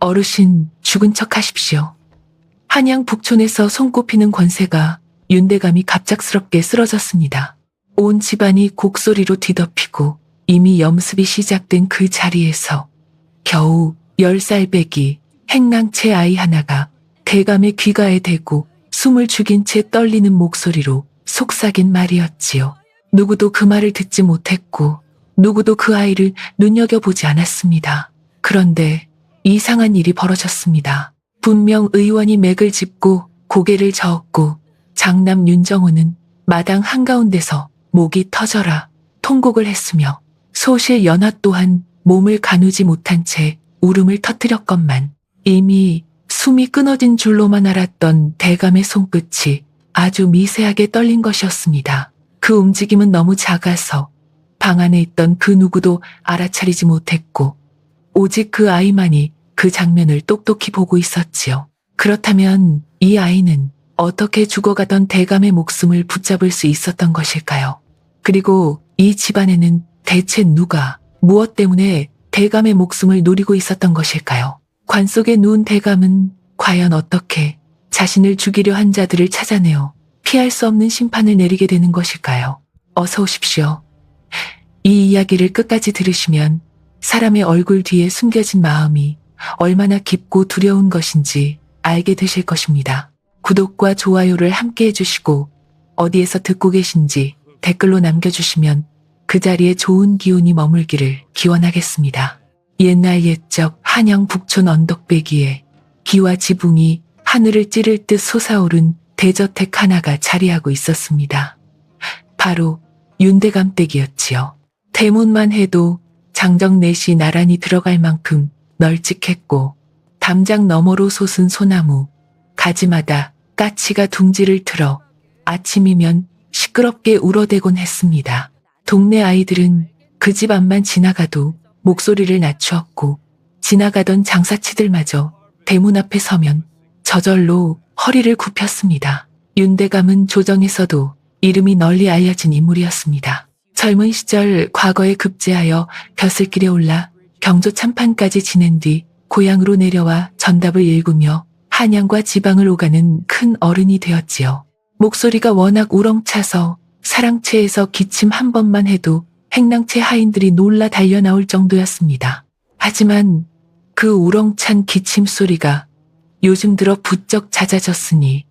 어르신, 죽은 척 하십시오. 한양 북촌에서 손꼽히는 권세가 윤대감이 갑작스럽게 쓰러졌습니다. 온 집안이 곡소리로 뒤덮이고 이미 염습이 시작된 그 자리에서 겨우 10살 배기 행랑채 아이 하나가 대감의 귀가에 대고 숨을 죽인 채 떨리는 목소리로 속삭인 말이었지요. 누구도 그 말을 듣지 못했고 누구도 그 아이를 눈여겨보지 않았습니다. 그런데 이상한 일이 벌어졌습니다. 분명 의원이 맥을 짚고 고개를 저었고 장남 윤정호는 마당 한가운데서 목이 터져라 통곡을 했으며 소실 연화 또한 몸을 가누지 못한 채 울음을 터뜨렸건만 이미 숨이 끊어진 줄로만 알았던 대감의 손끝이 아주 미세하게 떨린 것이었습니다. 그 움직임은 너무 작아서 방 안에 있던 그 누구도 알아차리지 못했고 오직 그 아이만이 그 장면을 똑똑히 보고 있었지요. 그렇다면 이 아이는 어떻게 죽어가던 대감의 목숨을 붙잡을 수 있었던 것일까요? 그리고 이 집안에는 대체 누가 무엇 때문에 대감의 목숨을 노리고 있었던 것일까요? 관 속에 누운 대감은 과연 어떻게 자신을 죽이려 한 자들을 찾아내어 피할 수 없는 심판을 내리게 되는 것일까요? 어서 오십시오. 이 이야기를 끝까지 들으시면 사람의 얼굴 뒤에 숨겨진 마음이 얼마나 깊고 두려운 것인지 알게 되실 것입니다. 구독과 좋아요를 함께 해주시고 어디에서 듣고 계신지 댓글로 남겨주시면 그 자리에 좋은 기운이 머물기를 기원하겠습니다. 옛날 옛적 한양 북촌 언덕배기에 기와 지붕이 하늘을 찌를 듯 솟아오른 대저택 하나가 자리하고 있었습니다. 바로 윤대감 댁이었지요. 대문만 해도 장정넷이 나란히 들어갈 만큼 널찍했고 담장 너머로 솟은 소나무, 가지마다 까치가 둥지를 틀어 아침이면 시끄럽게 울어대곤 했습니다. 동네 아이들은 그 집 앞만 지나가도 목소리를 낮추었고 지나가던 장사치들마저 대문 앞에 서면 저절로 허리를 굽혔습니다. 윤대감은 조정에서도 이름이 널리 알려진 인물이었습니다. 젊은 시절 과거에 급제하여 벼슬길에 올라 경조 참판까지 지낸 뒤 고향으로 내려와 전답을 읽으며 한양과 지방을 오가는 큰 어른이 되었지요. 목소리가 워낙 우렁차서 사랑채에서 기침 한 번만 해도 행랑채 하인들이 놀라 달려나올 정도였습니다. 하지만 그 우렁찬 기침 소리가 요즘 들어 부쩍 잦아졌으니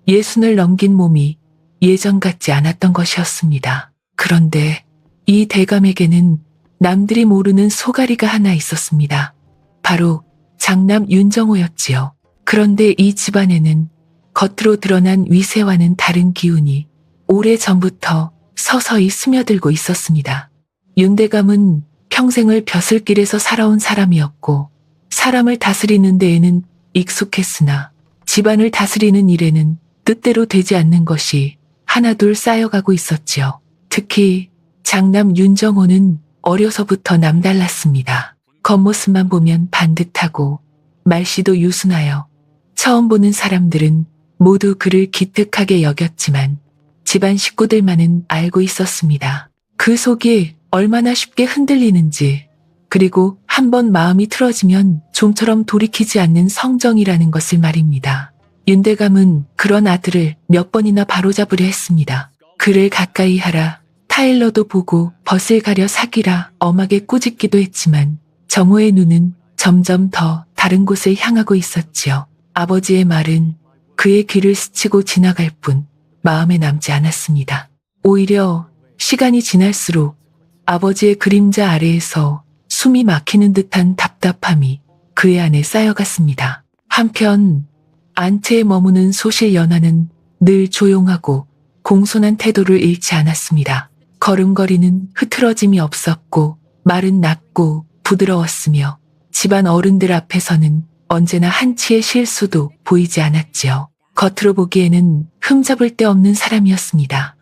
60을 넘긴 몸이 예전 같지 않았던 것이었습니다. 그런데 이 대감에게는 남들이 모르는 소가리가 하나 있었습니다. 바로 장남 윤정호였지요. 그런데 이 집안에는 겉으로 드러난 위세와는 다른 기운이 오래전부터 서서히 스며들고 있었습니다. 윤대감은 평생을 벼슬길에서 살아온 사람이었고 사람을 다스리는 데에는 익숙했으나 집안을 다스리는 일에는 뜻대로 되지 않는 것이 하나둘 쌓여가고 있었지요. 특히 장남 윤정호는 어려서부터 남달랐습니다. 겉모습만 보면 반듯하고 말씨도 유순하여 처음 보는 사람들은 모두 그를 기특하게 여겼지만 집안 식구들만은 알고 있었습니다. 그 속이 얼마나 쉽게 흔들리는지, 그리고 한번 마음이 틀어지면 좀처럼 돌이키지 않는 성정이라는 것을 말입니다. 윤대감은 그런 아들을 몇 번이나 바로잡으려 했습니다. 그를 가까이 하라, 타일러도 보고 벗을 가려 사귀라 엄하게 꾸짖기도 했지만 정호의 눈은 점점 더 다른 곳을 향하고 있었지요. 아버지의 말은 그의 귀를 스치고 지나갈 뿐 마음에 남지 않았습니다. 오히려 시간이 지날수록 아버지의 그림자 아래에서 숨이 막히는 듯한 답답함이 그의 안에 쌓여갔습니다. 한편 안채에 머무는 소실 연하는 늘 조용하고 공손한 태도를 잃지 않았습니다. 걸음걸이는 흐트러짐이 없었고 말은 낮고 부드러웠으며 집안 어른들 앞에서는 언제나 한치의 실수도 보이지 않았지요. 겉으로 보기에는 흠잡을 데 없는 사람이었습니다.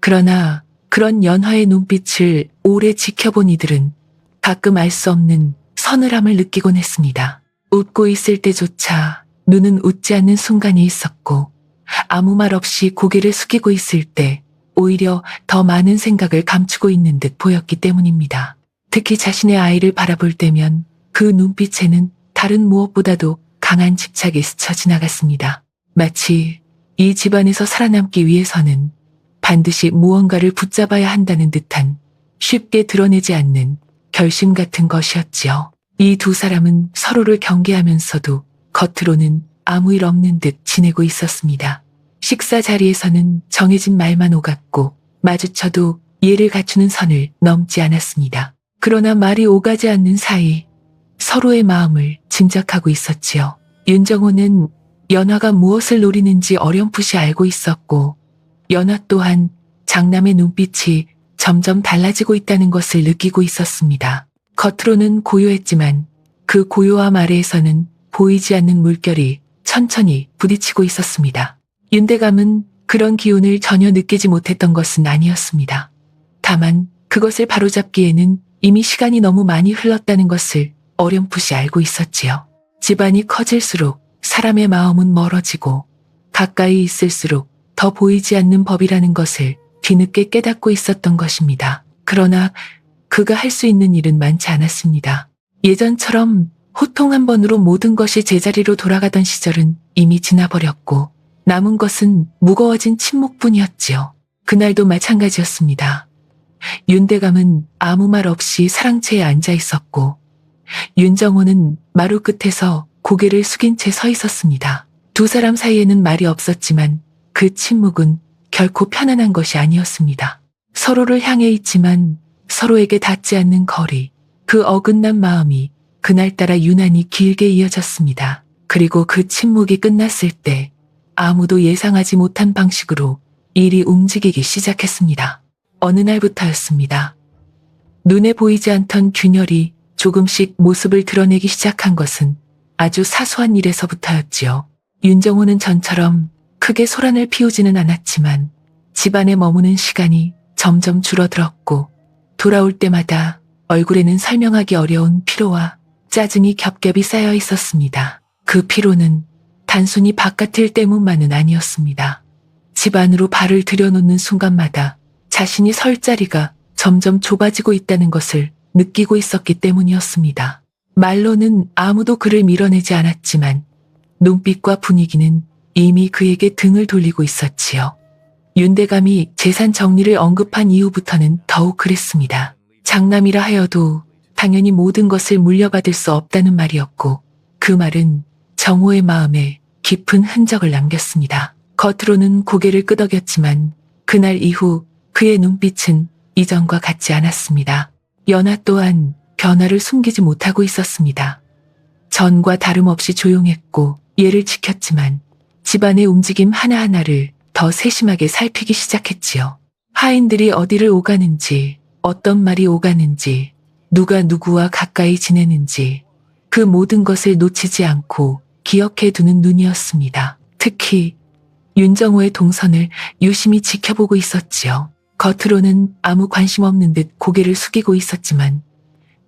그러나 그런 연화의 눈빛을 오래 지켜본 이들은 가끔 알 수 없는 서늘함을 느끼곤 했습니다. 웃고 있을 때조차 눈은 웃지 않는 순간이 있었고 아무 말 없이 고개를 숙이고 있을 때 오히려 더 많은 생각을 감추고 있는 듯 보였기 때문입니다. 특히 자신의 아이를 바라볼 때면 그 눈빛에는 다른 무엇보다도 강한 집착이 스쳐 지나갔습니다. 마치 이 집안에서 살아남기 위해서는 반드시 무언가를 붙잡아야 한다는 듯한 쉽게 드러내지 않는 결심 같은 것이었지요. 이 두 사람은 서로를 경계하면서도 겉으로는 아무 일 없는 듯 지내고 있었습니다. 식사 자리에서는 정해진 말만 오갔고 마주쳐도 예를 갖추는 선을 넘지 않았습니다. 그러나 말이 오가지 않는 사이 서로의 마음을 짐작하고 있었지요. 윤정호는 연화가 무엇을 노리는지 어렴풋이 알고 있었고 연화 또한 장남의 눈빛이 점점 달라지고 있다는 것을 느끼고 있었습니다. 겉으로는 고요했지만 그 고요함 아래에서는 보이지 않는 물결이 천천히 부딪히고 있었습니다. 윤대감은 그런 기운을 전혀 느끼지 못했던 것은 아니었습니다. 다만 그것을 바로잡기에는 이미 시간이 너무 많이 흘렀다는 것을 어렴풋이 알고 있었지요. 집안이 커질수록 사람의 마음은 멀어지고 가까이 있을수록 더 보이지 않는 법이라는 것을 뒤늦게 깨닫고 있었던 것입니다. 그러나 그가 할 수 있는 일은 많지 않았습니다. 예전처럼 호통 한 번으로 모든 것이 제자리로 돌아가던 시절은 이미 지나버렸고 남은 것은 무거워진 침묵뿐이었지요. 그날도 마찬가지였습니다. 윤대감은 아무 말 없이 사랑채에 앉아 있었고 윤정호는 마루 끝에서 고개를 숙인 채 서 있었습니다. 두 사람 사이에는 말이 없었지만 그 침묵은 결코 편안한 것이 아니었습니다. 서로를 향해 있지만 서로에게 닿지 않는 거리, 그 어긋난 마음이 그날따라 유난히 길게 이어졌습니다. 그리고 그 침묵이 끝났을 때 아무도 예상하지 못한 방식으로 일이 움직이기 시작했습니다. 어느 날부터였습니다. 눈에 보이지 않던 균열이 조금씩 모습을 드러내기 시작한 것은 아주 사소한 일에서부터였지요. 윤정호는 전처럼 크게 소란을 피우지는 않았지만 집안에 머무는 시간이 점점 줄어들었고 돌아올 때마다 얼굴에는 설명하기 어려운 피로와 짜증이 겹겹이 쌓여 있었습니다. 그 피로는 단순히 바깥일 때문만은 아니었습니다. 집 안으로 발을 들여놓는 순간마다 자신이 설 자리가 점점 좁아지고 있다는 것을 느끼고 있었기 때문이었습니다. 말로는 아무도 그를 밀어내지 않았지만 눈빛과 분위기는 이미 그에게 등을 돌리고 있었지요. 윤대감이 재산 정리를 언급한 이후부터는 더욱 그랬습니다. 장남이라 하여도 당연히 모든 것을 물려받을 수 없다는 말이었고 그 말은 정호의 마음에 깊은 흔적을 남겼습니다. 겉으로는 고개를 끄덕였지만 그날 이후 그의 눈빛은 이전과 같지 않았습니다. 연하 또한 변화를 숨기지 못하고 있었습니다. 전과 다름없이 조용했고 예를 지켰지만 집안의 움직임 하나하나를 더 세심하게 살피기 시작했지요. 하인들이 어디를 오가는지, 어떤 말이 오가는지, 누가 누구와 가까이 지내는지 그 모든 것을 놓치지 않고 기억해 두는 눈이었습니다. 특히 윤정호의 동선을 유심히 지켜보고 있었지요. 겉으로는 아무 관심 없는 듯 고개를 숙이고 있었지만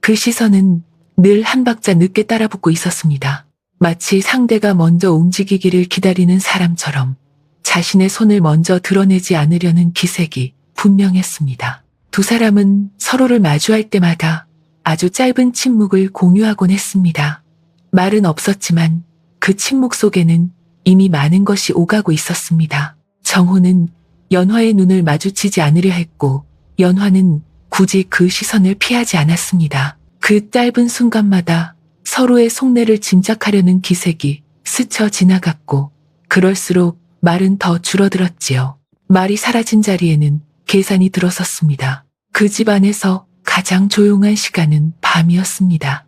그 시선은 늘 한 박자 늦게 따라붙고 있었습니다. 마치 상대가 먼저 움직이기를 기다리는 사람처럼 자신의 손을 먼저 드러내지 않으려는 기색이 분명했습니다. 두 사람은 서로를 마주할 때마다 아주 짧은 침묵을 공유하곤 했습니다. 말은 없었지만 그 침묵 속에는 이미 많은 것이 오가고 있었습니다. 정호는 연화의 눈을 마주치지 않으려 했고 연화는 굳이 그 시선을 피하지 않았습니다. 그 짧은 순간마다 서로의 속내를 짐작하려는 기색이 스쳐 지나갔고 그럴수록 말은 더 줄어들었지요. 말이 사라진 자리에는 계산이 들어섰습니다. 그 집 안에서 가장 조용한 시간은 밤이었습니다.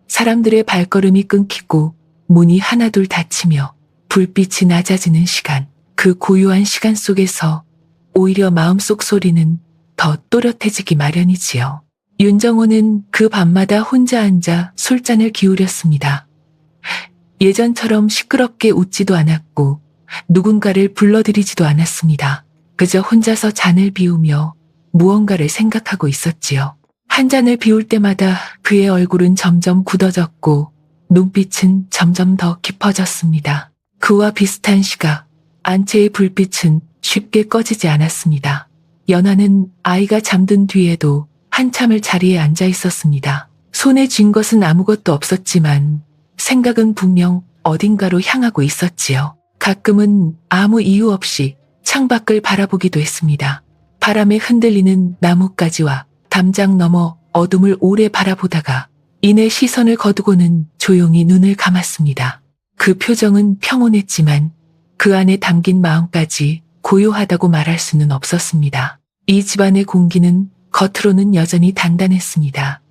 사람들의 발걸음이 끊기고 문이 하나둘 닫히며 불빛이 낮아지는 시간, 그 고요한 시간 속에서 오히려 마음속 소리는 더 또렷해지기 마련이지요. 윤정호는 그 밤마다 혼자 앉아 술잔을 기울였습니다. 예전처럼 시끄럽게 웃지도 않았고 누군가를 불러들이지도 않았습니다. 그저 혼자서 잔을 비우며 무언가를 생각하고 있었지요. 한 잔을 비울 때마다 그의 얼굴은 점점 굳어졌고 눈빛은 점점 더 깊어졌습니다. 그와 비슷한 시각, 안채의 불빛은 쉽게 꺼지지 않았습니다. 연하는 아이가 잠든 뒤에도 한참을 자리에 앉아 있었습니다. 손에 쥔 것은 아무것도 없었지만 생각은 분명 어딘가로 향하고 있었지요. 가끔은 아무 이유 없이 창밖을 바라보기도 했습니다. 바람에 흔들리는 나뭇가지와 담장 너머 어둠을 오래 바라보다가 이내 시선을 거두고는 조용히 눈을 감았습니다. 그 표정은 평온했지만 그 안에 담긴 마음까지 고요하다고 말할 수는 없었습니다. 이 집안의 공기는 겉으로는 여전히 단단했습니다.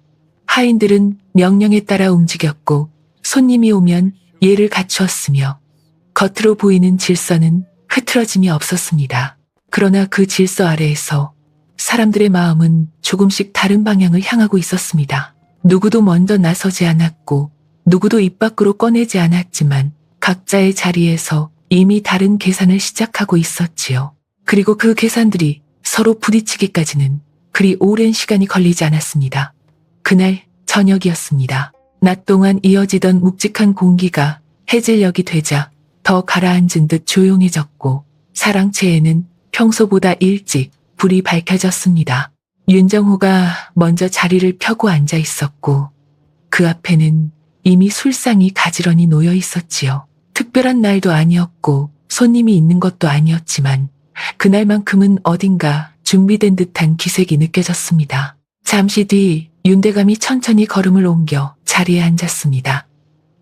하인들은 명령에 따라 움직였고 손님이 오면 예를 갖추었으며 겉으로 보이는 질서는 흐트러짐이 없었습니다. 그러나 그 질서 아래에서 사람들의 마음은 조금씩 다른 방향을 향하고 있었습니다. 누구도 먼저 나서지 않았고 누구도 입 밖으로 꺼내지 않았지만 각자의 자리에서 이미 다른 계산을 시작하고 있었지요. 그리고 그 계산들이 서로 부딪히기까지는 그리 오랜 시간이 걸리지 않았습니다. 그날 저녁이었습니다. 낮 동안 이어지던 묵직한 공기가 해질녘이 되자 더 가라앉은 듯 조용해졌고 사랑채에는 평소보다 일찍 불이 밝혀졌습니다. 윤정호가 먼저 자리를 펴고 앉아 있었고 그 앞에는 이미 술상이 가지런히 놓여 있었지요. 특별한 날도 아니었고 손님이 있는 것도 아니었지만 그날만큼은 어딘가 준비된 듯한 기색이 느껴졌습니다. 잠시 뒤 윤대감이 천천히 걸음을 옮겨 자리에 앉았습니다.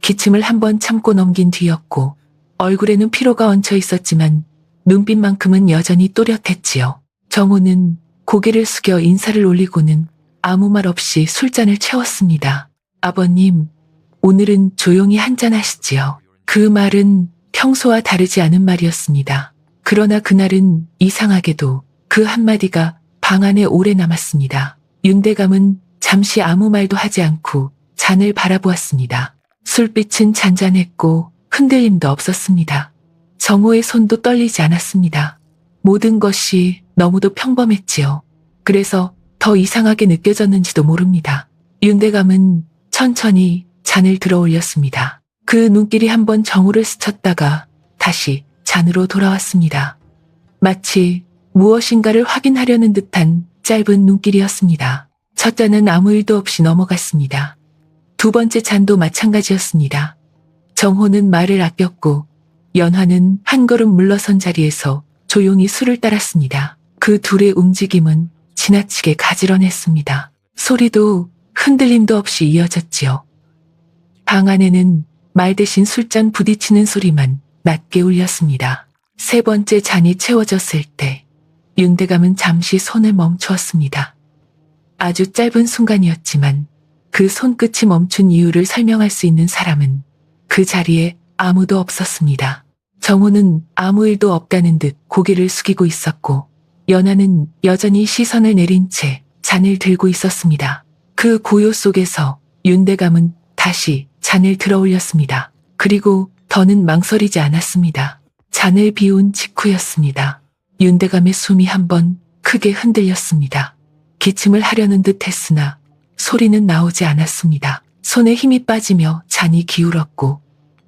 기침을 한번 참고 넘긴 뒤였고 얼굴에는 피로가 얹혀 있었지만 눈빛만큼은 여전히 또렷했지요. 정호는 고개를 숙여 인사를 올리고는 아무 말 없이 술잔을 채웠습니다. 아버님, 오늘은 조용히 한잔하시지요. 그 말은 평소와 다르지 않은 말이었습니다. 그러나 그날은 이상하게도 그 한마디가 방 안에 오래 남았습니다. 윤대감은 잠시 아무 말도 하지 않고 잔을 바라보았습니다. 술빛은 잔잔했고 흔들림도 없었습니다. 정호의 손도 떨리지 않았습니다. 모든 것이 너무도 평범했지요. 그래서 더 이상하게 느껴졌는지도 모릅니다. 윤대감은 천천히 잔을 들어 올렸습니다. 그 눈길이 한번 정호를 스쳤다가 다시 잔으로 돌아왔습니다. 마치 무엇인가를 확인하려는 듯한 짧은 눈길이었습니다. 첫 잔은 아무 일도 없이 넘어갔습니다. 두 번째 잔도 마찬가지였습니다. 정호는 말을 아꼈고 연화는 한 걸음 물러선 자리에서 조용히 술을 따랐습니다. 그 둘의 움직임은 지나치게 가지런했습니다. 소리도 흔들림도 없이 이어졌지요. 방 안에는 말 대신 술잔 부딪히는 소리만 낮게 울렸습니다. 세 번째 잔이 채워졌을 때 윤대감은 잠시 손을 멈추었습니다. 아주 짧은 순간이었지만 그 손끝이 멈춘 이유를 설명할 수 있는 사람은 그 자리에 아무도 없었습니다. 정호는 아무 일도 없다는 듯 고개를 숙이고 있었고 연하는 여전히 시선을 내린 채 잔을 들고 있었습니다. 그 고요 속에서 윤대감은 다시 잔을 들어 올렸습니다. 그리고 더는 망설이지 않았습니다. 잔을 비운 직후였습니다. 윤대감의 숨이 한번 크게 흔들렸습니다. 기침을 하려는 듯 했으나 소리는 나오지 않았습니다. 손에 힘이 빠지며 잔이 기울었고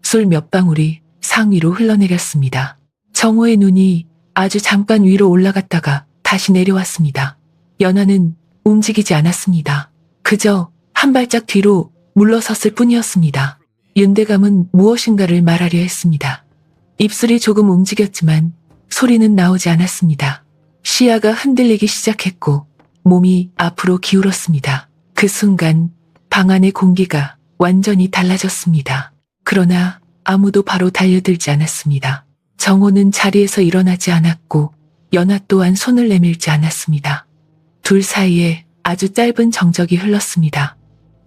술 몇 방울이 상위로 흘러내렸습니다. 정호의 눈이 아주 잠깐 위로 올라갔다가 다시 내려왔습니다. 연하는 움직이지 않았습니다. 그저 한 발짝 뒤로 물러섰을 뿐이었습니다. 윤대감은 무엇인가를 말하려 했습니다. 입술이 조금 움직였지만 소리는 나오지 않았습니다. 시야가 흔들리기 시작했고 몸이 앞으로 기울었습니다. 그 순간 방 안의 공기가 완전히 달라졌습니다. 그러나 아무도 바로 달려들지 않았습니다. 정호는 자리에서 일어나지 않았고 연하 또한 손을 내밀지 않았습니다. 둘 사이에 아주 짧은 정적이 흘렀습니다.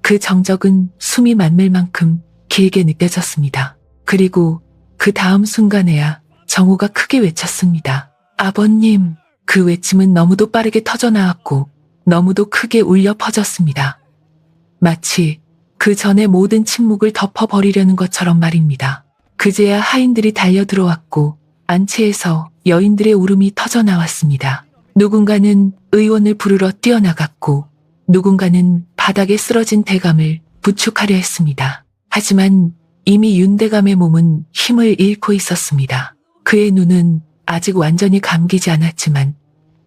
그 정적은 숨이 멎을 만큼 길게 느껴졌습니다. 그리고 그 다음 순간에야 정호가 크게 외쳤습니다. 아버님. 그 외침은 너무도 빠르게 터져나왔고 너무도 크게 울려 퍼졌습니다. 마치 그 전에 모든 침묵을 덮어버리려는 것처럼 말입니다. 그제야 하인들이 달려들어왔고 안채에서 여인들의 울음이 터져나왔습니다. 누군가는 의원을 부르러 뛰어나갔고 누군가는 바닥에 쓰러진 대감을 부축하려 했습니다. 하지만 이미 윤대감의 몸은 힘을 잃고 있었습니다. 그의 눈은 아직 완전히 감기지 않았지만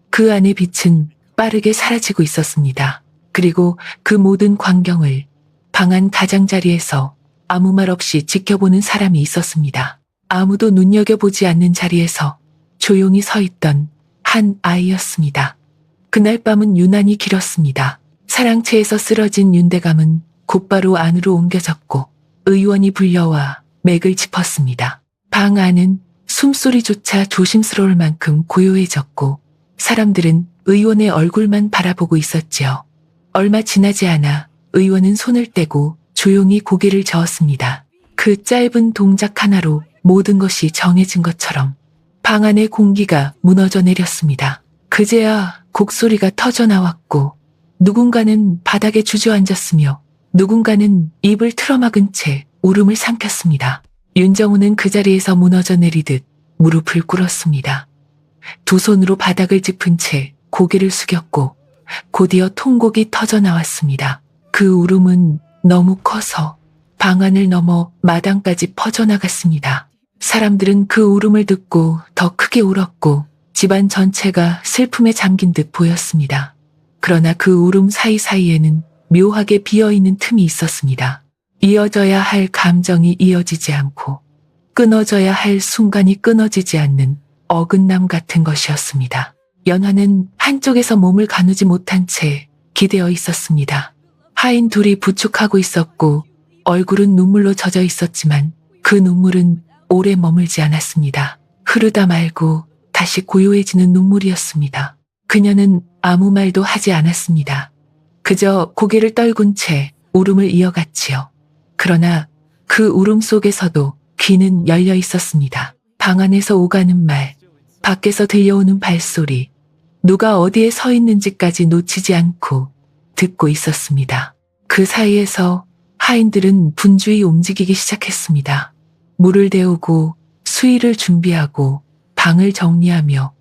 그 안의 빛은 빠르게 사라지고 있었습니다. 그리고 그 모든 광경을 방 안 가장자리에서 아무 말 없이 지켜보는 사람이 있었습니다. 아무도 눈여겨보지 않는 자리에서 조용히 서 있던 한 아이였습니다. 그날 밤은 유난히 길었습니다. 사랑채에서 쓰러진 윤대감은 곧바로 안으로 옮겨졌고 의원이 불려와 맥을 짚었습니다. 방 안은 숨소리조차 조심스러울 만큼 고요해졌고 사람들은 의원의 얼굴만 바라보고 있었지요. 얼마 지나지 않아 의원은 손을 떼고 조용히 고개를 저었습니다. 그 짧은 동작 하나로 모든 것이 정해진 것처럼 방 안의 공기가 무너져 내렸습니다. 그제야 곡소리가 터져 나왔고 누군가는 바닥에 주저앉았으며 누군가는 입을 틀어막은 채 울음을 삼켰습니다. 윤정우는 그 자리에서 무너져 내리듯 무릎을 꿇었습니다. 두 손으로 바닥을 짚은 채 고개를 숙였고 곧이어 통곡이 터져 나왔습니다. 그 울음은 너무 커서 방 안을 넘어 마당까지 퍼져나갔습니다. 사람들은 그 울음을 듣고 더 크게 울었고 집안 전체가 슬픔에 잠긴 듯 보였습니다. 그러나 그 울음 사이사이에는 묘하게 비어있는 틈이 있었습니다. 이어져야 할 감정이 이어지지 않고 끊어져야 할 순간이 끊어지지 않는 어긋남 같은 것이었습니다. 연화는 한쪽에서 몸을 가누지 못한 채 기대어 있었습니다. 하인 둘이 부축하고 있었고 얼굴은 눈물로 젖어 있었지만 그 눈물은 오래 머물지 않았습니다. 흐르다 말고 다시 고요해지는 눈물이었습니다. 그녀는 아무 말도 하지 않았습니다. 그저 고개를 떨군 채 울음을 이어갔지요. 그러나 그 울음 속에서도 귀는 열려 있었습니다. 방 안에서 오가는 말, 밖에서 들려오는 발소리, 누가 어디에 서 있는지까지 놓치지 않고 듣고 있었습니다. 그 사이에서 하인들은 분주히 움직이기 시작했습니다. 물을 데우고 수의를 준비하고 방을 정리하며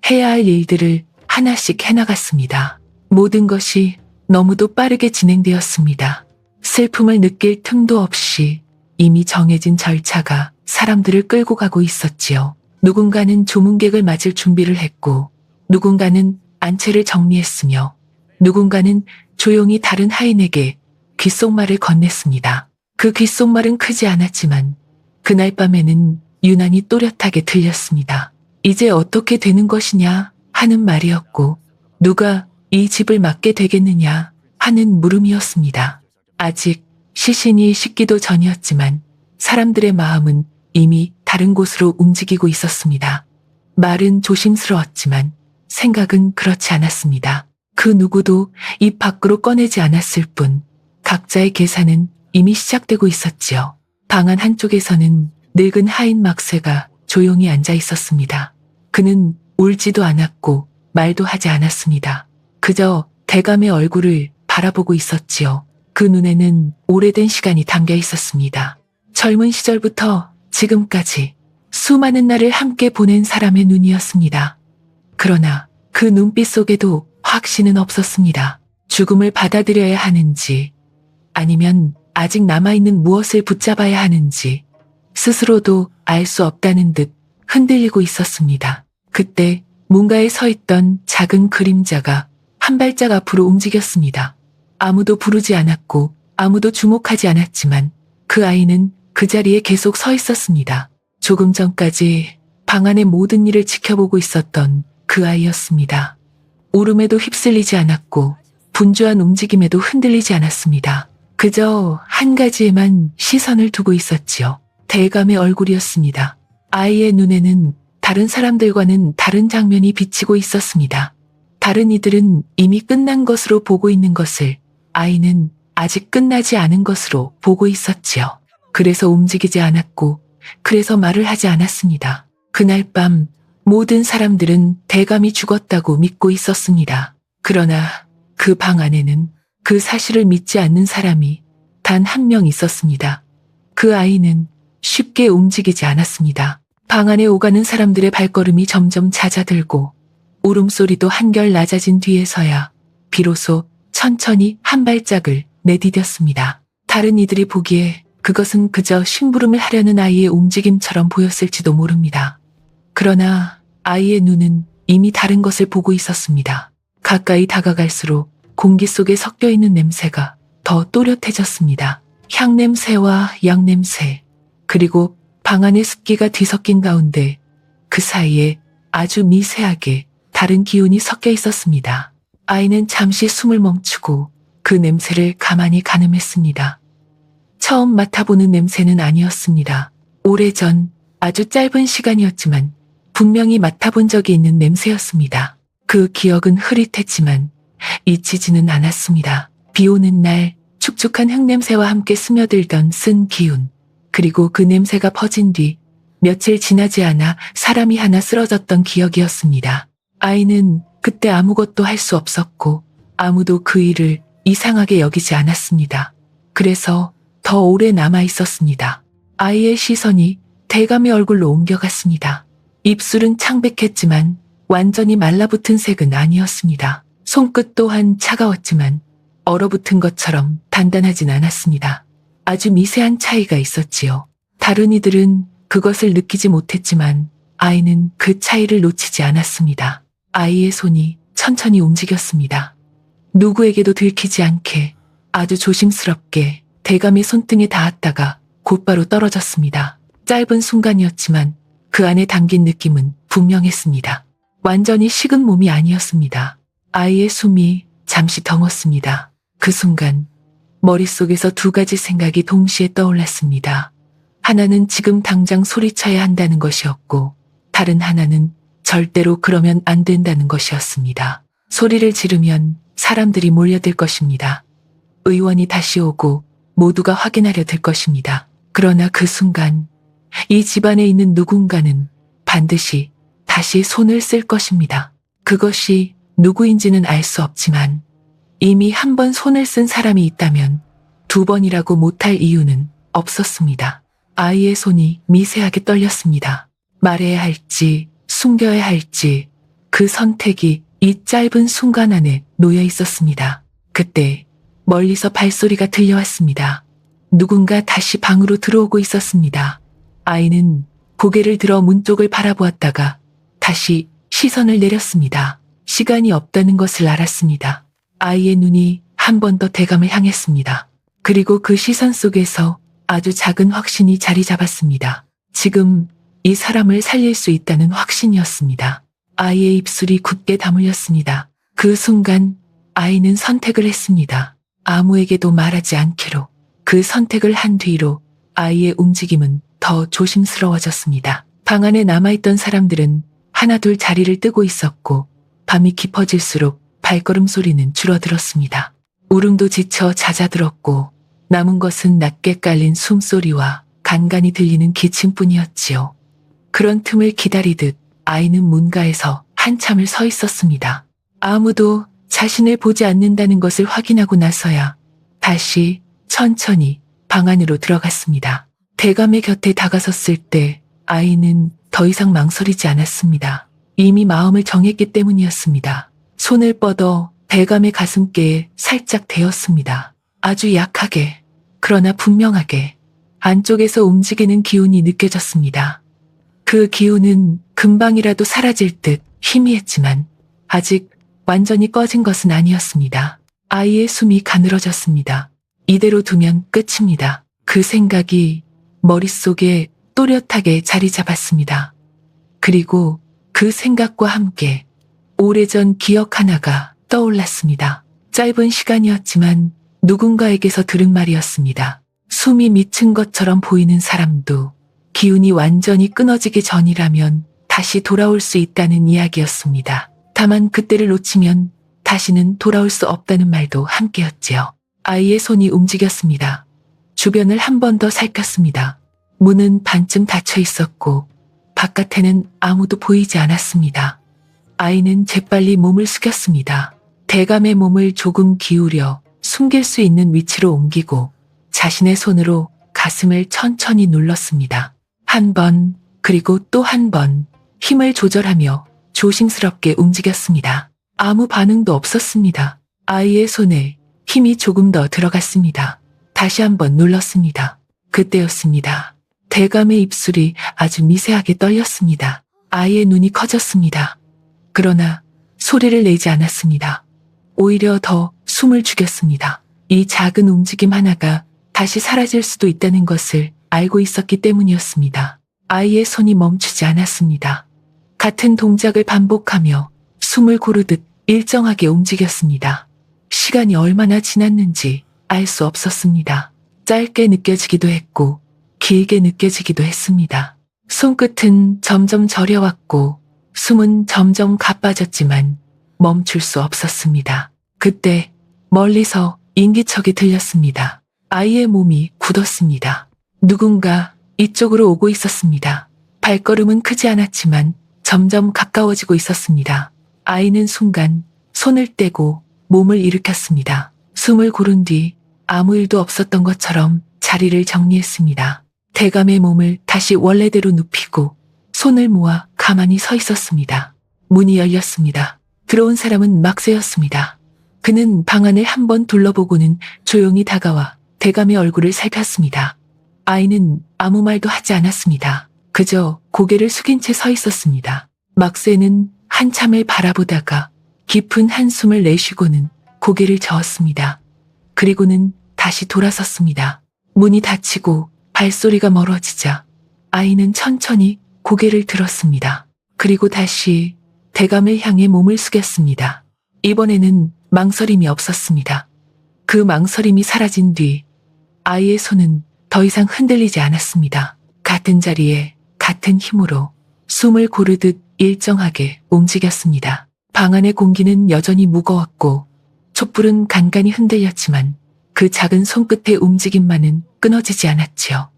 해야 할 일들을 하나씩 해나갔습니다. 모든 것이 너무도 빠르게 진행되었습니다. 슬픔을 느낄 틈도 없이 이미 정해진 절차가 사람들을 끌고 가고 있었지요. 누군가는 조문객을 맞을 준비를 했고 누군가는 안채를 정리했으며 누군가는 조용히 다른 하인에게 귓속말을 건넸습니다. 그 귓속말은 크지 않았지만 그날 밤에는 유난히 또렷하게 들렸습니다. 이제 어떻게 되는 것이냐 하는 말이었고 누가 이 집을 맡게 되겠느냐 하는 물음이었습니다. 아직 시신이 식기도 전이었지만 사람들의 마음은 이미 다른 곳으로 움직이고 있었습니다. 말은 조심스러웠지만 생각은 그렇지 않았습니다. 그 누구도 입 밖으로 꺼내지 않았을 뿐 각자의 계산은 이미 시작되고 있었지요. 방 안 한쪽에서는 늙은 하인 막쇠가 조용히 앉아 있었습니다. 그는 울지도 않았고 말도 하지 않았습니다. 그저 대감의 얼굴을 바라보고 있었지요. 그 눈에는 오래된 시간이 담겨 있었습니다. 젊은 시절부터 지금까지 수많은 날을 함께 보낸 사람의 눈이었습니다. 그러나 그 눈빛 속에도 확신은 없었습니다. 죽음을 받아들여야 하는지 아니면 아직 남아있는 무엇을 붙잡아야 하는지 스스로도 알 수 없다는 듯 흔들리고 있었습니다. 그때 문가에 서 있던 작은 그림자가 한 발짝 앞으로 움직였습니다. 아무도 부르지 않았고 아무도 주목하지 않았지만 그 아이는 그 자리에 계속 서 있었습니다. 조금 전까지 방 안의 모든 일을 지켜보고 있었던 그 아이였습니다. 울음에도 휩쓸리지 않았고 분주한 움직임에도 흔들리지 않았습니다. 그저 한 가지에만 시선을 두고 있었지요. 대감의 얼굴이었습니다. 아이의 눈에는 다른 사람들과는 다른 장면이 비치고 있었습니다. 다른 이들은 이미 끝난 것으로 보고 있는 것을 아이는 아직 끝나지 않은 것으로 보고 있었지요. 그래서 움직이지 않았고 그래서 말을 하지 않았습니다. 그날 밤 모든 사람들은 대감이 죽었다고 믿고 있었습니다. 그러나 그 방 안에는 그 사실을 믿지 않는 사람이 단 한 명 있었습니다. 그 아이는 쉽게 움직이지 않았습니다. 방 안에 오가는 사람들의 발걸음이 점점 잦아들고 울음소리도 한결 낮아진 뒤에서야 비로소 천천히 한 발짝을 내디뎠습니다. 다른 이들이 보기에 그것은 그저 심부름을 하려는 아이의 움직임처럼 보였을지도 모릅니다. 그러나 아이의 눈은 이미 다른 것을 보고 있었습니다. 가까이 다가갈수록 공기 속에 섞여 있는 냄새가 더 또렷해졌습니다. 향냄새와 양냄새, 그리고 방 안의 습기가 뒤섞인 가운데 그 사이에 아주 미세하게 다른 기운이 섞여 있었습니다. 아이는 잠시 숨을 멈추고 그 냄새를 가만히 가늠했습니다. 처음 맡아보는 냄새는 아니었습니다. 오래전 아주 짧은 시간이었지만 분명히 맡아본 적이 있는 냄새였습니다. 그 기억은 흐릿했지만 잊히지는 않았습니다. 비 오는 날 축축한 흙냄새와 함께 스며들던 쓴 기운, 그리고 그 냄새가 퍼진 뒤 며칠 지나지 않아 사람이 하나 쓰러졌던 기억이었습니다. 아이는 그때 아무것도 할 수 없었고 아무도 그 일을 이상하게 여기지 않았습니다. 그래서 더 오래 남아 있었습니다. 아이의 시선이 대감의 얼굴로 옮겨갔습니다. 입술은 창백했지만 완전히 말라붙은 색은 아니었습니다. 손끝 또한 차가웠지만 얼어붙은 것처럼 단단하진 않았습니다. 아주 미세한 차이가 있었지요. 다른 이들은 그것을 느끼지 못했지만 아이는 그 차이를 놓치지 않았습니다. 아이의 손이 천천히 움직였습니다. 누구에게도 들키지 않게 아주 조심스럽게 대감의 손등에 닿았다가 곧바로 떨어졌습니다. 짧은 순간이었지만 그 안에 담긴 느낌은 분명했습니다. 완전히 식은 몸이 아니었습니다. 아이의 숨이 잠시 덩었습니다. 그 순간 머릿속에서 두 가지 생각이 동시에 떠올랐습니다. 하나는 지금 당장 소리쳐야 한다는 것이었고 다른 하나는 절대로 그러면 안 된다는 것이었습니다. 소리를 지르면 사람들이 몰려들 것입니다. 의원이 다시 오고 모두가 확인하려 들 것입니다. 그러나 그 순간 이 집안에 있는 누군가는 반드시 다시 손을 쓸 것입니다. 그것이 누구인지는 알 수 없지만 이미 한 번 손을 쓴 사람이 있다면 두 번이라고 못할 이유는 없었습니다. 아이의 손이 미세하게 떨렸습니다. 말해야 할지 숨겨야 할지 그 선택이 이 짧은 순간 안에 놓여 있었습니다. 그때 멀리서 발소리가 들려왔습니다. 누군가 다시 방으로 들어오고 있었습니다. 아이는 고개를 들어 문 쪽을 바라보았다가 다시 시선을 내렸습니다. 시간이 없다는 것을 알았습니다. 아이의 눈이 한 번 더 대감을 향했습니다. 그리고 그 시선 속에서 아주 작은 확신이 자리 잡았습니다. 지금 이 사람을 살릴 수 있다는 확신이었습니다. 아이의 입술이 굳게 다물렸습니다. 그 순간 아이는 선택을 했습니다. 아무에게도 말하지 않기로. 그 선택을 한 뒤로 아이의 움직임은 더 조심스러워졌습니다. 방 안에 남아있던 사람들은 하나둘 자리를 뜨고 있었고 밤이 깊어질수록 발걸음 소리는 줄어들었습니다. 울음도 지쳐 잦아들었고 남은 것은 낮게 깔린 숨소리와 간간이 들리는 기침뿐이었지요. 그런 틈을 기다리듯 아이는 문가에서 한참을 서 있었습니다. 아무도 자신을 보지 않는다는 것을 확인하고 나서야 다시 천천히 방 안으로 들어갔습니다. 대감의 곁에 다가섰을 때 아이는 더 이상 망설이지 않았습니다. 이미 마음을 정했기 때문이었습니다. 손을 뻗어 대감의 가슴께에 살짝 대었습니다. 아주 약하게, 그러나 분명하게 안쪽에서 움직이는 기운이 느껴졌습니다. 그 기운은 금방이라도 사라질 듯 희미했지만 아직 완전히 꺼진 것은 아니었습니다. 아이의 숨이 가늘어졌습니다. 이대로 두면 끝입니다. 그 생각이 머릿속에 또렷하게 자리 잡았습니다. 그리고 그 생각과 함께 오래전 기억 하나가 떠올랐습니다. 짧은 시간이었지만 누군가에게서 들은 말이었습니다. 숨이 미친 것처럼 보이는 사람도 기운이 완전히 끊어지기 전이라면 다시 돌아올 수 있다는 이야기였습니다. 다만 그때를 놓치면 다시는 돌아올 수 없다는 말도 함께였지요. 아이의 손이 움직였습니다. 주변을 한 번 더 살폈습니다. 문은 반쯤 닫혀 있었고 바깥에는 아무도 보이지 않았습니다. 아이는 재빨리 몸을 숙였습니다. 대감의 몸을 조금 기울여 숨길 수 있는 위치로 옮기고 자신의 손으로 가슴을 천천히 눌렀습니다. 한 번, 그리고 또 한 번 힘을 조절하며 조심스럽게 움직였습니다. 아무 반응도 없었습니다. 아이의 손에 힘이 조금 더 들어갔습니다. 다시 한번 눌렀습니다. 그때였습니다. 대감의 입술이 아주 미세하게 떨렸습니다. 아이의 눈이 커졌습니다. 그러나 소리를 내지 않았습니다. 오히려 더 숨을 죽였습니다. 이 작은 움직임 하나가 다시 사라질 수도 있다는 것을 알고 있었기 때문이었습니다. 아이의 손이 멈추지 않았습니다. 같은 동작을 반복하며 숨을 고르듯 일정하게 움직였습니다. 시간이 얼마나 지났는지 알 수 없었습니다. 짧게 느껴지기도 했고 길게 느껴지기도 했습니다. 손끝은 점점 저려왔고 숨은 점점 가빠졌지만 멈출 수 없었습니다. 그때 멀리서 인기척이 들렸습니다. 아이의 몸이 굳었습니다. 누군가 이쪽으로 오고 있었습니다. 발걸음은 크지 않았지만 점점 가까워지고 있었습니다. 아이는 순간 손을 떼고 몸을 일으켰습니다. 숨을 고른 뒤 아무 일도 없었던 것처럼 자리를 정리했습니다. 대감의 몸을 다시 원래대로 눕히고 손을 모아 가만히 서 있었습니다. 문이 열렸습니다. 들어온 사람은 막새였습니다. 그는 방 안을 한번 둘러보고는 조용히 다가와 대감의 얼굴을 살폈습니다. 아이는 아무 말도 하지 않았습니다. 그저 고개를 숙인 채 서 있었습니다. 막새는 한참을 바라보다가 깊은 한숨을 내쉬고는 고개를 저었습니다. 그리고는 다시 돌아섰습니다. 문이 닫히고 발소리가 멀어지자 아이는 천천히 고개를 들었습니다. 그리고 다시 대감을 향해 몸을 숙였습니다. 이번에는 망설임이 없었습니다. 그 망설임이 사라진 뒤 아이의 손은 더 이상 흔들리지 않았습니다. 같은 자리에 같은 힘으로 숨을 고르듯 일정하게 움직였습니다. 방 안의 공기는 여전히 무거웠고 촛불은 간간히 흔들렸지만 그 작은 손끝의 움직임만은 끊어지지 않았지요.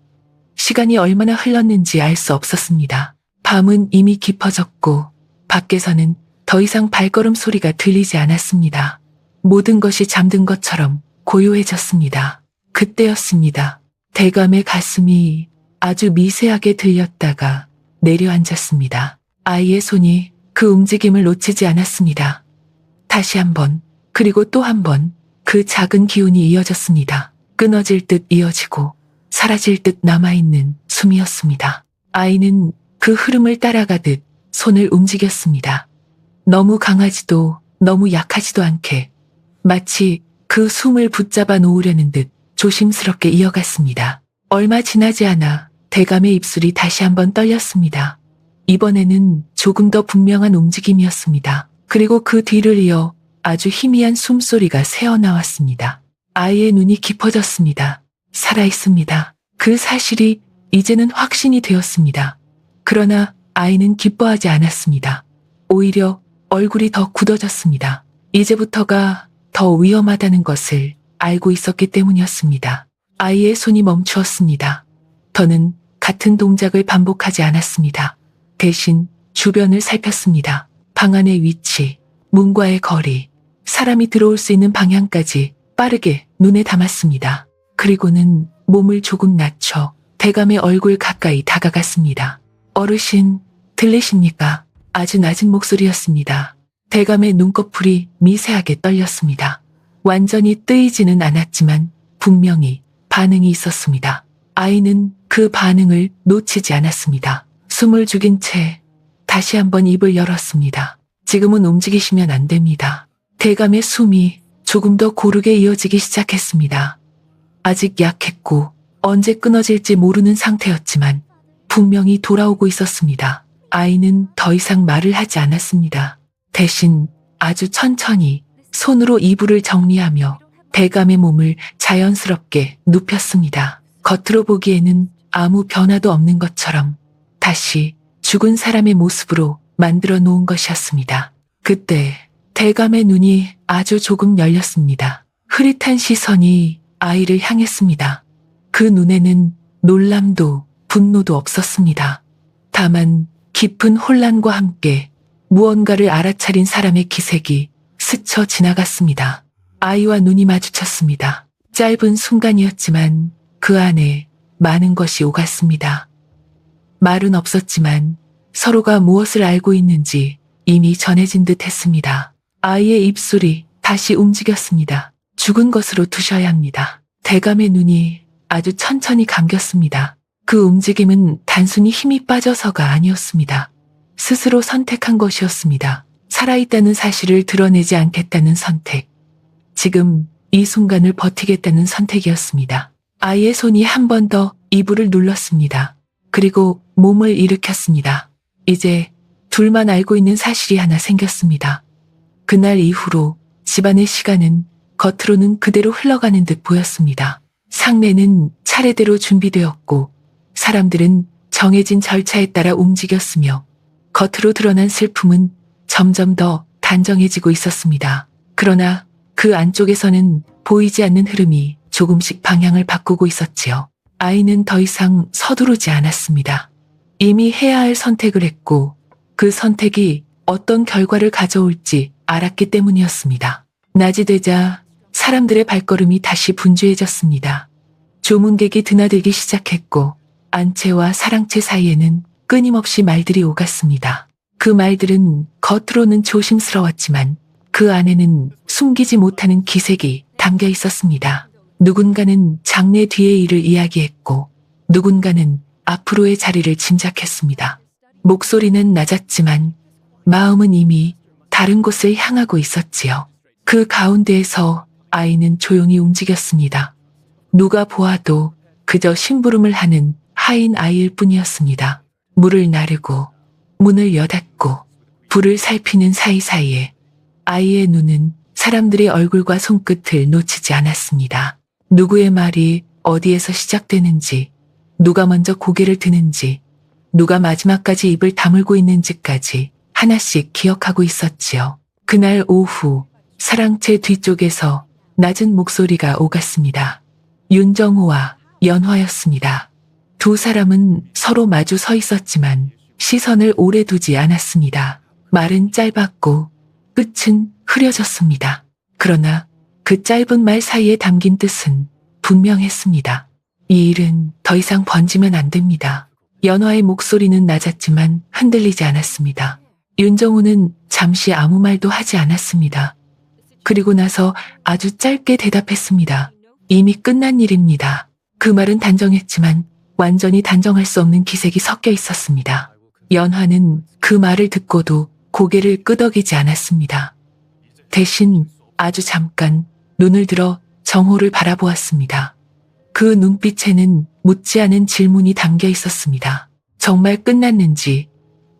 시간이 얼마나 흘렀는지 알 수 없었습니다. 밤은 이미 깊어졌고 밖에서는 더 이상 발걸음 소리가 들리지 않았습니다. 모든 것이 잠든 것처럼 고요해졌습니다. 그때였습니다. 대감의 가슴이 아주 미세하게 들렸다가 내려앉았습니다. 아이의 손이 그 움직임을 놓치지 않았습니다. 다시 한 번, 그리고 또 한 번 그 작은 기운이 이어졌습니다. 끊어질 듯 이어지고 사라질 듯 남아있는 숨이었습니다. 아이는 그 흐름을 따라가듯 손을 움직였습니다. 너무 강하지도 너무 약하지도 않게 마치 그 숨을 붙잡아 놓으려는 듯 조심스럽게 이어갔습니다. 얼마 지나지 않아 대감의 입술이 다시 한번 떨렸습니다. 이번에는 조금 더 분명한 움직임이었습니다. 그리고 그 뒤를 이어 아주 희미한 숨소리가 새어나왔습니다. 아이의 눈이 깊어졌습니다. 살아있습니다. 그 사실이 이제는 확신이 되었습니다. 그러나 아이는 기뻐하지 않았습니다. 오히려 얼굴이 더 굳어졌습니다. 이제부터가 더 위험하다는 것을 알고 있었기 때문이었습니다. 아이의 손이 멈추었습니다. 더는 같은 동작을 반복하지 않았습니다. 대신 주변을 살폈습니다. 방 안의 위치, 문과의 거리, 사람이 들어올 수 있는 방향까지 빠르게 눈에 담았습니다. 그리고는 몸을 조금 낮춰 대감의 얼굴 가까이 다가갔습니다. 어르신, 들리십니까? 아주 낮은 목소리였습니다. 대감의 눈꺼풀이 미세하게 떨렸습니다. 완전히 뜨이지는 않았지만 분명히 반응이 있었습니다. 아이는 그 반응을 놓치지 않았습니다. 숨을 죽인 채 다시 한번 입을 열었습니다. 지금은 움직이시면 안 됩니다. 대감의 숨이 조금 더 고르게 이어지기 시작했습니다. 아직 약했고 언제 끊어질지 모르는 상태였지만 분명히 돌아오고 있었습니다. 아이는 더 이상 말을 하지 않았습니다. 대신 아주 천천히 손으로 이불을 정리하며 대감의 몸을 자연스럽게 눕혔습니다. 겉으로 보기에는 아무 변화도 없는 것처럼 다시 죽은 사람의 모습으로 만들어 놓은 것이었습니다. 그때 대감의 눈이 아주 조금 열렸습니다. 흐릿한 시선이 아이를 향했습니다. 그 눈에는 놀람도 분노도 없었습니다. 다만 깊은 혼란과 함께 무언가를 알아차린 사람의 기색이 스쳐 지나갔습니다. 아이와 눈이 마주쳤습니다. 짧은 순간이었지만 그 안에 많은 것이 오갔습니다. 말은 없었지만 서로가 무엇을 알고 있는지 이미 전해진 듯 했습니다. 아이의 입술이 다시 움직였습니다. 죽은 것으로 두셔야 합니다. 대감의 눈이 아주 천천히 감겼습니다. 그 움직임은 단순히 힘이 빠져서가 아니었습니다. 스스로 선택한 것이었습니다. 살아있다는 사실을 드러내지 않겠다는 선택. 지금 이 순간을 버티겠다는 선택이었습니다. 아이의 손이 한 번 더 이불을 눌렀습니다. 그리고 몸을 일으켰습니다. 이제 둘만 알고 있는 사실이 하나 생겼습니다. 그날 이후로 집안의 시간은 겉으로는 그대로 흘러가는 듯 보였습니다. 상례는 차례대로 준비되었고 사람들은 정해진 절차에 따라 움직였으며 겉으로 드러난 슬픔은 점점 더 단정해지고 있었습니다. 그러나 그 안쪽에서는 보이지 않는 흐름이 조금씩 방향을 바꾸고 있었지요. 아이는 더 이상 서두르지 않았습니다. 이미 해야 할 선택을 했고 그 선택이 어떤 결과를 가져올지 알았기 때문이었습니다. 낮이 되자 사람들의 발걸음이 다시 분주해졌습니다. 조문객이 드나들기 시작했고 안채와 사랑채 사이에는 끊임없이 말들이 오갔습니다. 그 말들은 겉으로는 조심스러웠지만 그 안에는 숨기지 못하는 기색이 담겨 있었습니다. 누군가는 장례 뒤의 일을 이야기했고 누군가는 앞으로의 자리를 짐작했습니다. 목소리는 낮았지만 마음은 이미 다른 곳을 향하고 있었지요. 그 가운데에서 아이는 조용히 움직였습니다. 누가 보아도 그저 심부름을 하는 하인 아이일 뿐이었습니다. 물을 나르고 문을 여닫고 불을 살피는 사이사이에 아이의 눈은 사람들의 얼굴과 손끝을 놓치지 않았습니다. 누구의 말이 어디에서 시작되는지, 누가 먼저 고개를 드는지, 누가 마지막까지 입을 다물고 있는지까지 하나씩 기억하고 있었지요. 그날 오후 사랑채 뒤쪽에서 낮은 목소리가 오갔습니다. 윤정호와 연화였습니다. 두 사람은 서로 마주 서 있었지만 시선을 오래 두지 않았습니다. 말은 짧았고 끝은 흐려졌습니다. 그러나 그 짧은 말 사이에 담긴 뜻은 분명했습니다. 이 일은 더 이상 번지면 안 됩니다. 연화의 목소리는 낮았지만 흔들리지 않았습니다. 윤정우는 잠시 아무 말도 하지 않았습니다. 그리고 나서 아주 짧게 대답했습니다. 이미 끝난 일입니다. 그 말은 단정했지만 완전히 단정할 수 없는 기색이 섞여 있었습니다. 연화는 그 말을 듣고도 고개를 끄덕이지 않았습니다. 대신 아주 잠깐 눈을 들어 정호를 바라보았습니다. 그 눈빛에는 묻지 않은 질문이 담겨 있었습니다. 정말 끝났는지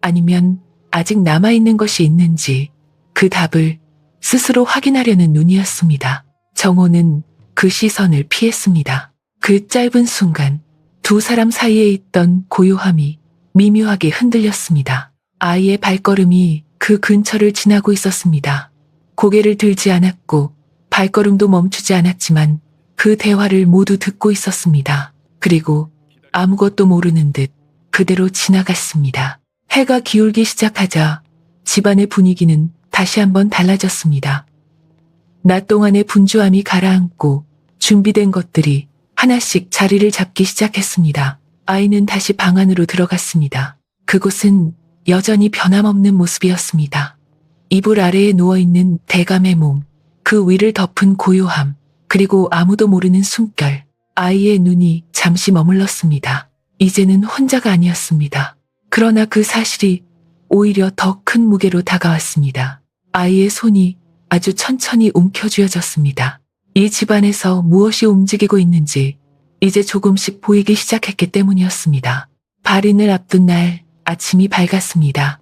아니면 아직 남아있는 것이 있는지 그 답을 스스로 확인하려는 눈이었습니다. 정호는 그 시선을 피했습니다. 그 짧은 순간 두 사람 사이에 있던 고요함이 미묘하게 흔들렸습니다. 아이의 발걸음이 그 근처를 지나고 있었습니다. 고개를 들지 않았고 발걸음도 멈추지 않았지만 그 대화를 모두 듣고 있었습니다. 그리고 아무것도 모르는 듯 그대로 지나갔습니다. 해가 기울기 시작하자 집안의 분위기는 다시 한번 달라졌습니다. 낮 동안의 분주함이 가라앉고 준비된 것들이 하나씩 자리를 잡기 시작했습니다. 아이는 다시 방 안으로 들어갔습니다. 그곳은 여전히 변함없는 모습이었습니다. 이불 아래에 누워있는 대감의 몸, 그 위를 덮은 고요함, 그리고 아무도 모르는 숨결. 아이의 눈이 잠시 머물렀습니다. 이제는 혼자가 아니었습니다. 그러나 그 사실이 오히려 더 큰 무게로 다가왔습니다. 아이의 손이 아주 천천히 움켜쥐어졌습니다. 이 집안에서 무엇이 움직이고 있는지 이제 조금씩 보이기 시작했기 때문이었습니다. 발인을 앞둔 날 아침이 밝았습니다.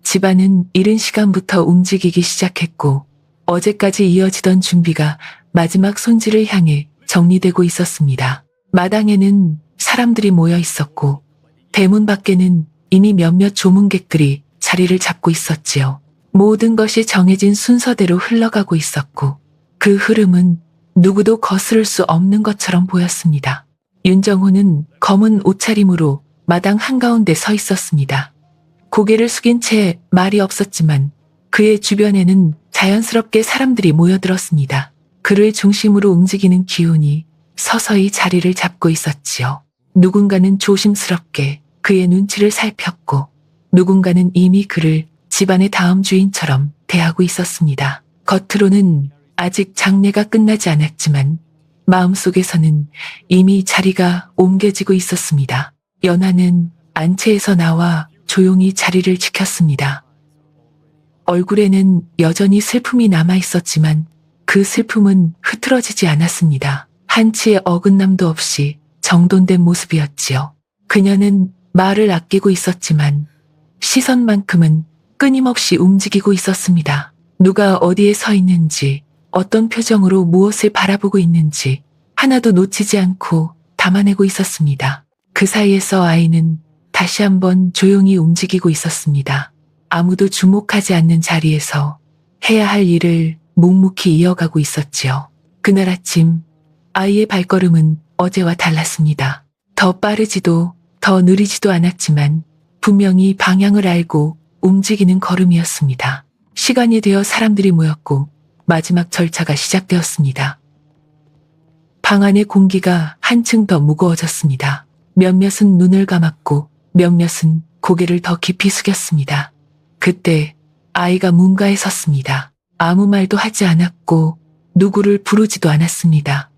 집안은 이른 시간부터 움직이기 시작했고 어제까지 이어지던 준비가 마지막 손질을 향해 정리되고 있었습니다. 마당에는 사람들이 모여 있었고 대문 밖에는 이미 몇몇 조문객들이 자리를 잡고 있었지요. 모든 것이 정해진 순서대로 흘러가고 있었고 그 흐름은 누구도 거스를 수 없는 것처럼 보였습니다. 윤정호는 검은 옷차림으로 마당 한가운데 서 있었습니다. 고개를 숙인 채 말이 없었지만 그의 주변에는 자연스럽게 사람들이 모여들었습니다. 그를 중심으로 움직이는 기운이 서서히 자리를 잡고 있었지요. 누군가는 조심스럽게 그의 눈치를 살폈고 누군가는 이미 그를 집안의 다음 주인처럼 대하고 있었습니다. 겉으로는 아직 장례가 끝나지 않았지만 마음속에서는 이미 자리가 옮겨지고 있었습니다. 연하는 안채에서 나와 조용히 자리를 지켰습니다. 얼굴에는 여전히 슬픔이 남아 있었지만 그 슬픔은 흐트러지지 않았습니다. 한치의 어긋남도 없이 정돈된 모습이었지요. 그녀는 말을 아끼고 있었지만 시선만큼은 끊임없이 움직이고 있었습니다. 누가 어디에 서 있는지, 어떤 표정으로 무엇을 바라보고 있는지 하나도 놓치지 않고 담아내고 있었습니다. 그 사이에서 아이는 다시 한번 조용히 움직이고 있었습니다. 아무도 주목하지 않는 자리에서 해야 할 일을 묵묵히 이어가고 있었지요. 그날 아침 아이의 발걸음은 어제와 달랐습니다. 더 빠르지도 더 느리지도 않았지만 분명히 방향을 알고 움직이는 걸음이었습니다. 시간이 되어 사람들이 모였고 마지막 절차가 시작되었습니다. 방 안의 공기가 한층 더 무거워졌습니다. 몇몇은 눈을 감았고 몇몇은 고개를 더 깊이 숙였습니다. 그때 아이가 문가에 섰습니다. 아무 말도 하지 않았고 누구를 부르지도 않았습니다.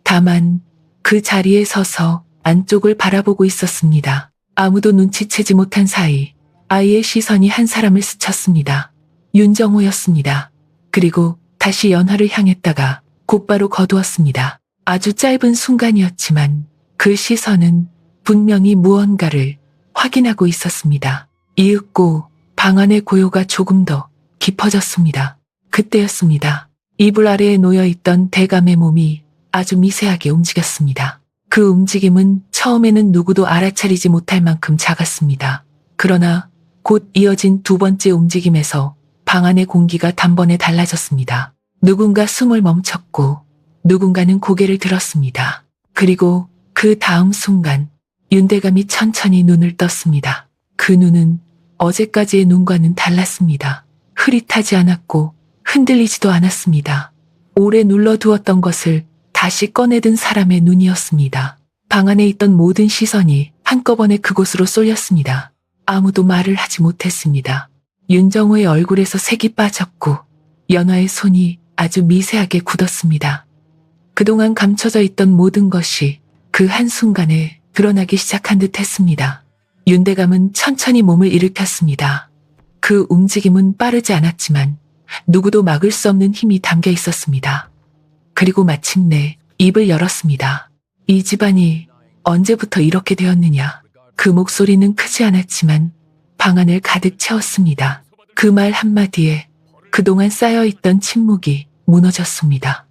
다만 그 자리에 서서 안쪽을 바라보고 있었습니다. 아무도 눈치채지 못한 사이 아이의 시선이 한 사람을 스쳤습니다. 윤정호였습니다. 그리고 다시 연화를 향했다가 곧바로 거두었습니다. 아주 짧은 순간이었지만 그 시선은 분명히 무언가를 확인하고 있었습니다. 이윽고 방 안의 고요가 조금 더 깊어졌습니다. 그때였습니다. 이불 아래에 놓여있던 대감의 몸이 아주 미세하게 움직였습니다. 그 움직임은 처음에는 누구도 알아차리지 못할 만큼 작았습니다. 그러나 곧 이어진 두 번째 움직임에서 방 안의 공기가 단번에 달라졌습니다. 누군가 숨을 멈췄고 누군가는 고개를 들었습니다. 그리고 그 다음 순간 윤대감이 천천히 눈을 떴습니다. 그 눈은 어제까지의 눈과는 달랐습니다. 흐릿하지 않았고 흔들리지도 않았습니다. 오래 눌러두었던 것을 다시 꺼내든 사람의 눈이었습니다. 방 안에 있던 모든 시선이 한꺼번에 그곳으로 쏠렸습니다. 아무도 말을 하지 못했습니다. 윤정호의 얼굴에서 색이 빠졌고 연화의 손이 아주 미세하게 굳었습니다. 그동안 감춰져 있던 모든 것이 그 한순간에 드러나기 시작한 듯 했습니다. 윤대감은 천천히 몸을 일으켰습니다. 그 움직임은 빠르지 않았지만 누구도 막을 수 없는 힘이 담겨 있었습니다. 그리고 마침내 입을 열었습니다. 이 집안이 언제부터 이렇게 되었느냐. 그 목소리는 크지 않았지만 방 안을 가득 채웠습니다. 그 말 한마디에 그동안 쌓여있던 침묵이 무너졌습니다.